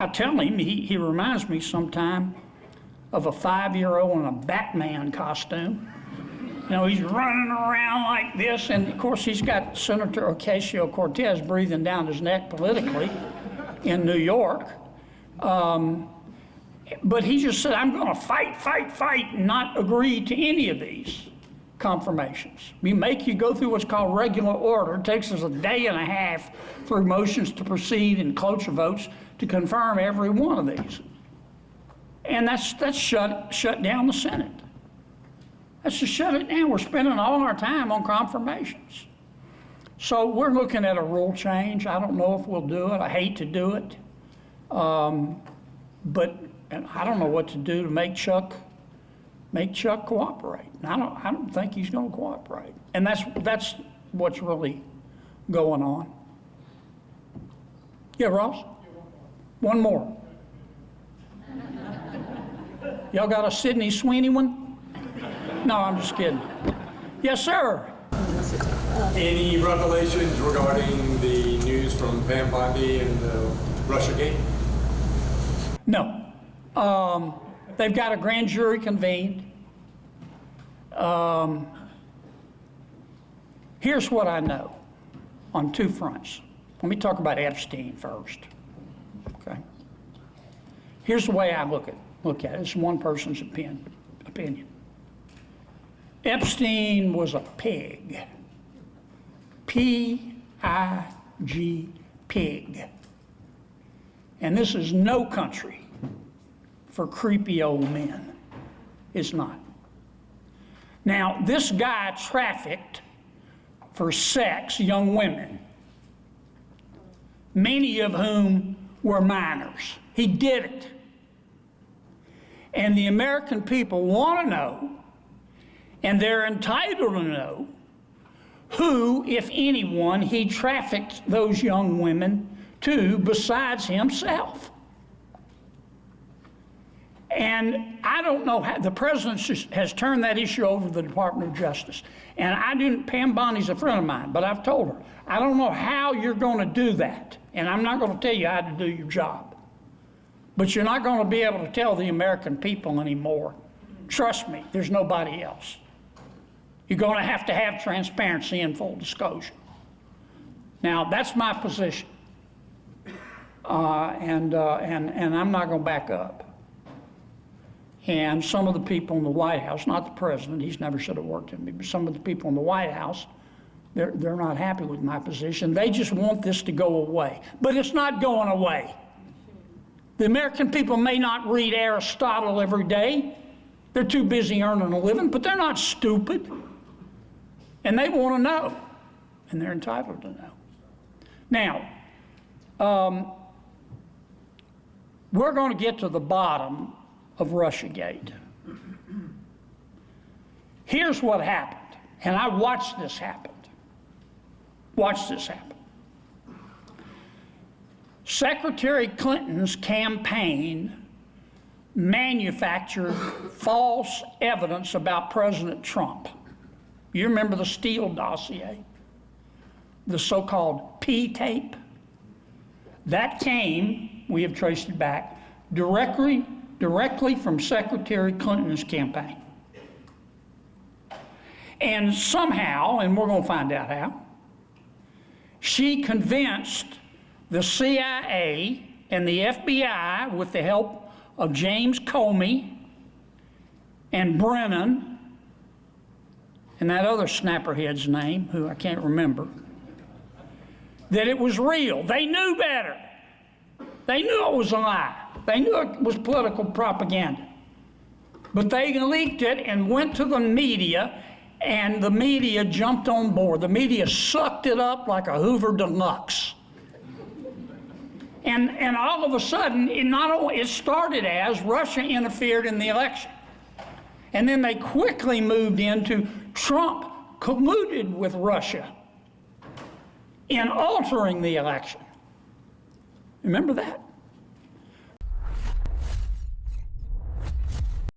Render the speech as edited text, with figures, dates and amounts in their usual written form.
I tell him, he reminds me sometime of a 5-year-old in a Batman costume. You know, he's running around like this, and of course he's got Senator Ocasio-Cortez breathing down his neck politically in New York. But he just said, I'm going to fight, and not agree to any of these confirmations. We make you go through what's called regular order. It takes us a day and a half for motions to proceed and cloture votes to confirm every one of these. And that's shut down the Senate. That's just shut it down. We're spending all our time on confirmations. So we're looking at a rule change. I don't know if we'll do it. I hate to do it. But I don't know what to do to make Chuck cooperate. And I don't think he's going to cooperate. And that's what's really going on. Yeah, Ross? One more. Y'all got a Sidney Sweeney one? No, I'm just kidding. Yes, sir. Any revelations regarding the news from Pam Bondi and RussiaGate? No. They've got a grand jury convened. Here's what I know on two fronts. Let me talk about Epstein first. Okay. Here's the way I look at it. It's one person's opinion. Epstein was a pig. P-I-G, pig. And this is no country for creepy old men. It's not. Now, this guy trafficked for sex young women, many of whom were minors. He did it. And the American people want to know, and they're entitled to know, who, if anyone, he trafficked those young women to besides himself. And I don't know how, the president has turned that issue over to the Department of Justice. And Pam Bondi's a friend of mine, but I've told her, I don't know how you're going to do that. And I'm not going to tell you how to do your job. But you're not going to be able to tell the American people anymore. Trust me, there's nobody else. You're going to have transparency and full disclosure. Now, that's my position. And I'm not going to back up. And some of the people in the White House, not the president, he's never should have worked with me, but some of the people in the White House, they're not happy with my position. They just want this to go away. But it's not going away. The American people may not read Aristotle every day. They're too busy earning a living, but they're not stupid. And they want to know, and they're entitled to know. Now, we're going to get to the bottom of RussiaGate. Here's what happened, and I watched this happen. Watch this happen. Secretary Clinton's campaign manufactured false evidence about President Trump. You remember the Steele Dossier, the so-called P-tape? That came, we have traced it back, directly from Secretary Clinton's campaign. And somehow, and we're going to find out how, she convinced the CIA and the FBI, with the help of James Comey and Brennan, and that other snapperhead's name, who I can't remember, that it was real. They knew better. They knew it was a lie. They knew it was political propaganda. But they leaked it and went to the media, and the media jumped on board. The media sucked it up like a Hoover Deluxe. And all of a sudden, it started as Russia interfered in the election. And then they quickly moved into Trump colluded with Russia in altering the election. Remember that?